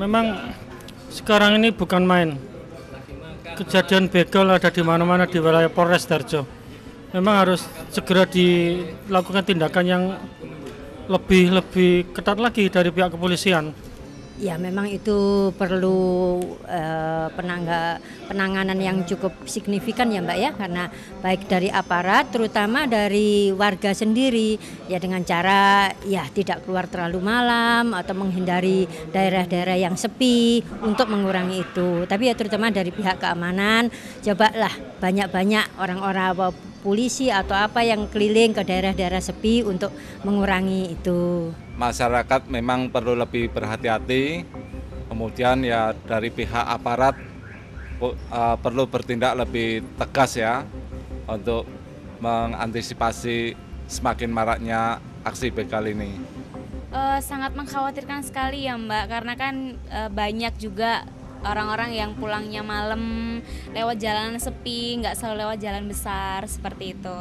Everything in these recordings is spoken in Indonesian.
memang sekarang ini bukan main. Kejadian begal ada di mana-mana di wilayah Polres Sidoarjo. Memang harus segera dilakukan tindakan yang lebih ketat lagi dari pihak kepolisian. Ya memang itu perlu penanganan yang cukup signifikan ya Mbak ya, karena baik dari aparat terutama dari warga sendiri ya, dengan cara ya tidak keluar terlalu malam atau menghindari daerah-daerah yang sepi untuk mengurangi itu. Tapi ya terutama dari pihak keamanan, cobalah banyak-banyak orang-orang polisi atau apa yang keliling ke daerah-daerah sepi untuk mengurangi itu. Masyarakat memang perlu lebih berhati-hati, kemudian ya dari pihak aparat perlu bertindak lebih tegas ya untuk mengantisipasi semakin maraknya aksi begal ini. Sangat mengkhawatirkan sekali ya Mbak, karena kan banyak juga orang-orang yang pulangnya malam lewat jalan sepi, nggak selalu lewat jalan besar seperti itu.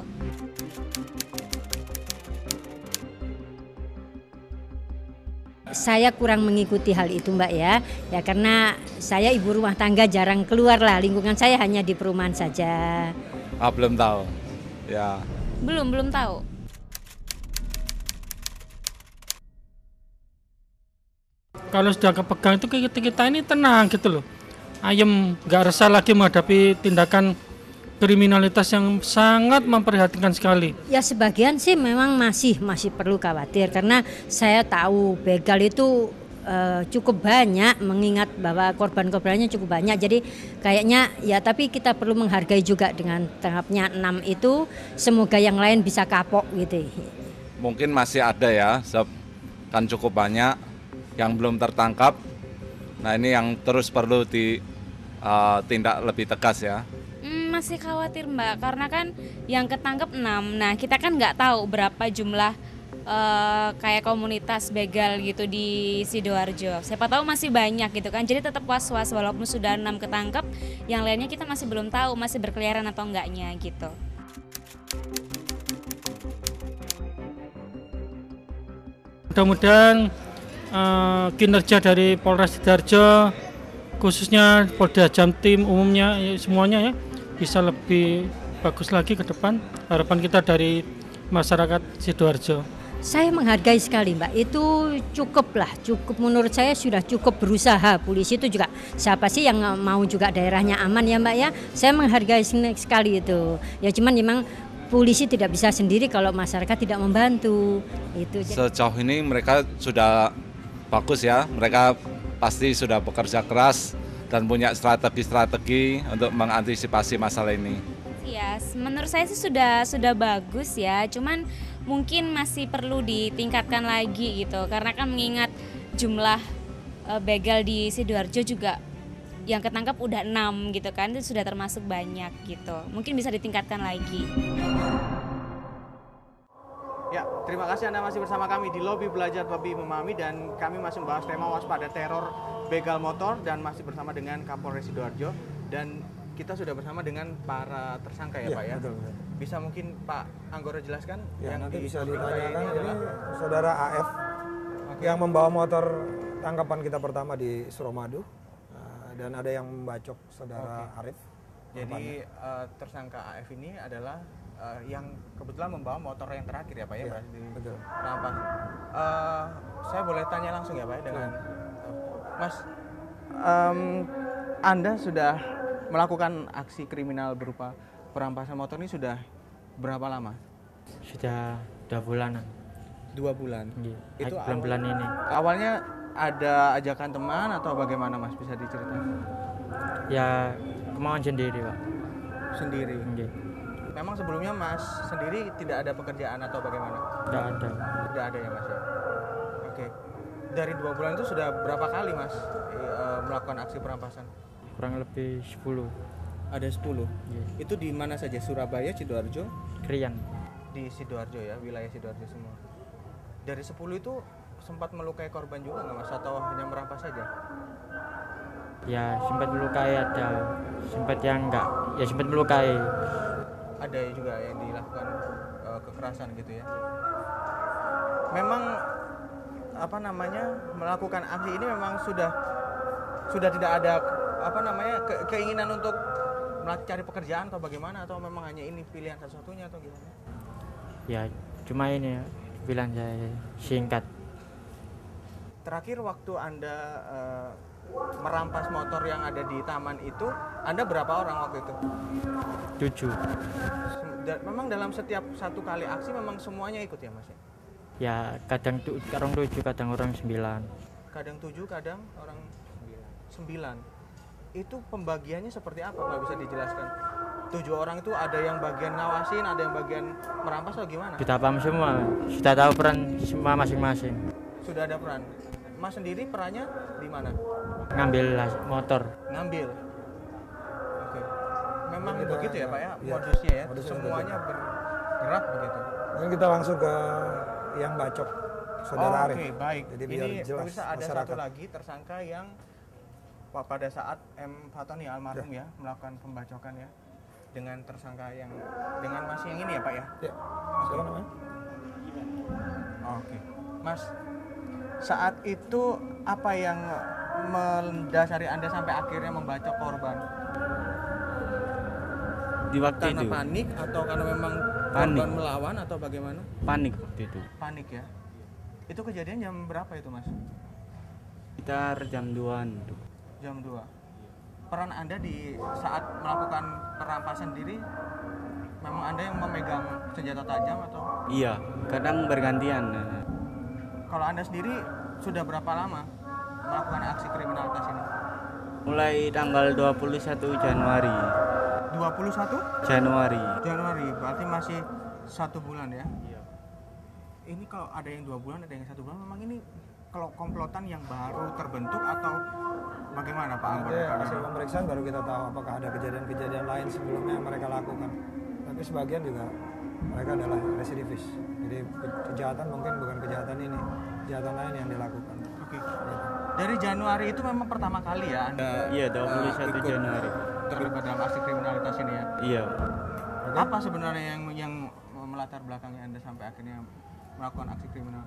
Saya kurang mengikuti hal itu Mbak ya karena saya ibu rumah tangga, jarang keluar lah, lingkungan saya hanya di perumahan saja. Belum tahu, ya. Belum tahu. Kalau sudah kepegang itu kita ini tenang gitu loh, ayem, nggak resah lagi menghadapi tindakan kriminalitas yang sangat memprihatinkan sekali. Ya sebagian sih memang masih perlu khawatir, karena saya tahu begal itu cukup banyak, mengingat bahwa korban-korbannya cukup banyak. Jadi kayaknya ya, tapi kita perlu menghargai juga dengan tangkapnya 6 itu, semoga yang lain bisa kapok gitu. Mungkin masih ada ya, kan cukup banyak yang belum tertangkap. Nah ini yang terus perlu ditindak lebih tegas ya. Masih khawatir Mbak, karena kan yang ketangkep 6. Nah kita kan nggak tahu berapa jumlah kayak komunitas begal gitu di Sidoarjo. Siapa tahu masih banyak gitu kan. Jadi tetap was-was, walaupun sudah 6 ketangkep, yang lainnya kita masih belum tahu masih berkeliaran atau enggaknya gitu. Mudah-mudahan kinerja dari Polres Sidoarjo, khususnya Polda Jatim umumnya semuanya ya, bisa lebih bagus lagi ke depan. Harapan kita dari masyarakat Sidoarjo. Saya menghargai sekali Mbak, itu cukup menurut saya sudah cukup berusaha. Polisi itu juga, siapa sih yang mau juga daerahnya aman ya Mbak ya. Saya menghargai sekali itu. Ya cuman memang polisi tidak bisa sendiri kalau masyarakat tidak membantu. Itu. Sejauh ini mereka sudah bagus ya, mereka pasti sudah bekerja keras dan punya strategi-strategi untuk mengantisipasi masalah ini. Ya, menurut saya sih sudah bagus ya, cuman mungkin masih perlu ditingkatkan lagi gitu, karena kan mengingat jumlah begal di Sidoarjo juga yang ketangkap udah 6 gitu kan, itu sudah termasuk banyak gitu, mungkin bisa ditingkatkan lagi. Ya, terima kasih Anda masih bersama kami di Lobi Belajar Babi Memahami, dan kami masih membahas tema waspada teror begal motor dan masih bersama dengan Kapolres Sidoarjo, dan kita sudah bersama dengan para tersangka ya Pak ya. Betul. Bisa mungkin Pak Anggoro jelaskan ya, yang nanti bisa ditanyakan. Ini saudara AF yang membawa motor tangkapan kita pertama di Suramadu, dan ada yang membacok saudara Arif. Jadi tersangka AF ini adalah yang kebetulan membawa motor yang terakhir ya Pak ya, betul. Rampas. Saya boleh tanya langsung ya Pak ya dengan Mas, Anda sudah melakukan aksi kriminal berupa perampasan motor ini sudah berapa lama? Sudah 2 bulanan. 2 bulan? Iya, Itu bulan-bulan ini. Awalnya ada ajakan teman atau bagaimana Mas, bisa diceritakan? Ya kemauan sendiri Pak. Sendiri? Iya. Memang sebelumnya Mas sendiri tidak ada pekerjaan atau bagaimana? Tidak ada. Tidak ada ya Mas ya? Oke. Dari 2 bulan itu sudah berapa kali Mas melakukan aksi perampasan? Kurang lebih 10. Ada 10? Iya. Itu di mana saja? Surabaya, Sidoarjo? Krian. Di Sidoarjo ya, wilayah Sidoarjo semua. Dari 10 itu sempat melukai korban juga nggak Mas? Atau hanya merampas saja? Ya sempat melukai, ada sempat yang enggak, ya sempat melukai. Ada juga yang dilakukan kekerasan gitu ya. Memang melakukan aksi ini memang sudah sudah tidak ada keinginan untuk cari pekerjaan atau bagaimana, atau memang hanya ini pilihan satu-satunya atau gimana? Ya cuma ini pilihan saya singkat. Terakhir waktu Anda merampas motor yang ada di taman itu, Anda berapa orang waktu itu? 7. Memang dalam setiap satu kali aksi memang semuanya ikut ya Mas? Ya kadang orang 7, kadang orang 9. Kadang 7, kadang orang 9. Itu pembagiannya seperti apa? Nggak bisa dijelaskan. 7 orang itu ada yang bagian ngawasin, ada yang bagian merampas atau gimana? Kita paham semua, sudah tahu peran semua masing-masing. Sudah ada peran. Mas sendiri perannya di mana? Ngambil motor. Ngambil. Oke. Memang Kita, begitu ya Pak ya, iya, modusnya ya, modusnya semuanya bergerak begitu. Dan kita langsung ke yang bacok, saudara Arif. Oke, baik. Jadi biar Ini jelas pemirsa ada masyarakat. satu lagi tersangka yang pada saat M. Fatoni almarhum ya melakukan pembacokan ya dengan tersangka yang dengan Mas yang ini ya Pak ya. Ya, siapa namanya? Oke, Mas. Saat itu apa yang mendasari Anda sampai akhirnya membacok korban? Di waktu Karena itu panik atau karena memang Panik. korban melawan atau bagaimana? panik waktu itu. Panik ya. Itu kejadian jam berapa itu Mas? Sekitar jam 2-an. Jam 2. Peran Anda di saat melakukan perampasan diri, memang Anda yang memegang senjata tajam atau? Iya, kadang bergantian. Kalau Anda sendiri sudah berapa lama melakukan aksi kriminalitas ini? Mulai tanggal 21 Januari. 21 Januari. Januari, berarti masih 1 bulan ya? Iya. Ini kalau ada yang 2 bulan, ada yang 1 bulan, memang ini kalau komplotan yang baru terbentuk atau bagaimana Pak Anggota? Nanti hasil pemeriksaan baru kita tahu apakah ada kejadian-kejadian lain sebelumnya yang mereka lakukan. Tapi sebagian juga mereka adalah residivis. Jadi kejahatan mungkin bukan kejahatan ini, kejahatan lain yang dilakukan. Oke. Dari Januari itu memang pertama kali ya Anda Iya, 21 ikut Januari. terlibat dalam aksi kriminalitas ini ya? Iya. Apa sebenarnya yang melatar belakangnya Anda sampai akhirnya melakukan aksi kriminal?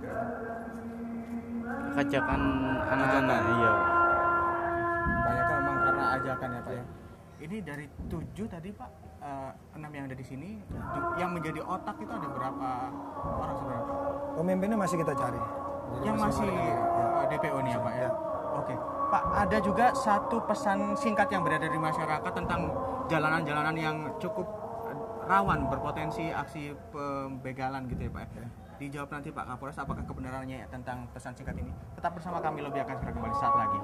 Kajakan anak-anak, iya. Banyak kan memang karena ajakan ya Pak ya. Ini dari 7 tadi Pak, 6 yang ada di sini, yang menjadi otak itu ada berapa orang sebenarnya? Pemimpinnya masih kita cari. Jadi Yang masih DPO nih ya Pak ya. Oke. Pak, ada juga satu pesan singkat yang beredar di masyarakat tentang jalanan-jalanan yang cukup rawan berpotensi aksi pembegalan gitu ya Pak ya. Dijawab nanti Pak Kapolres apakah kebenarannya tentang pesan singkat ini. Tetap bersama kami, Lebih akan segera kembali saat lagi.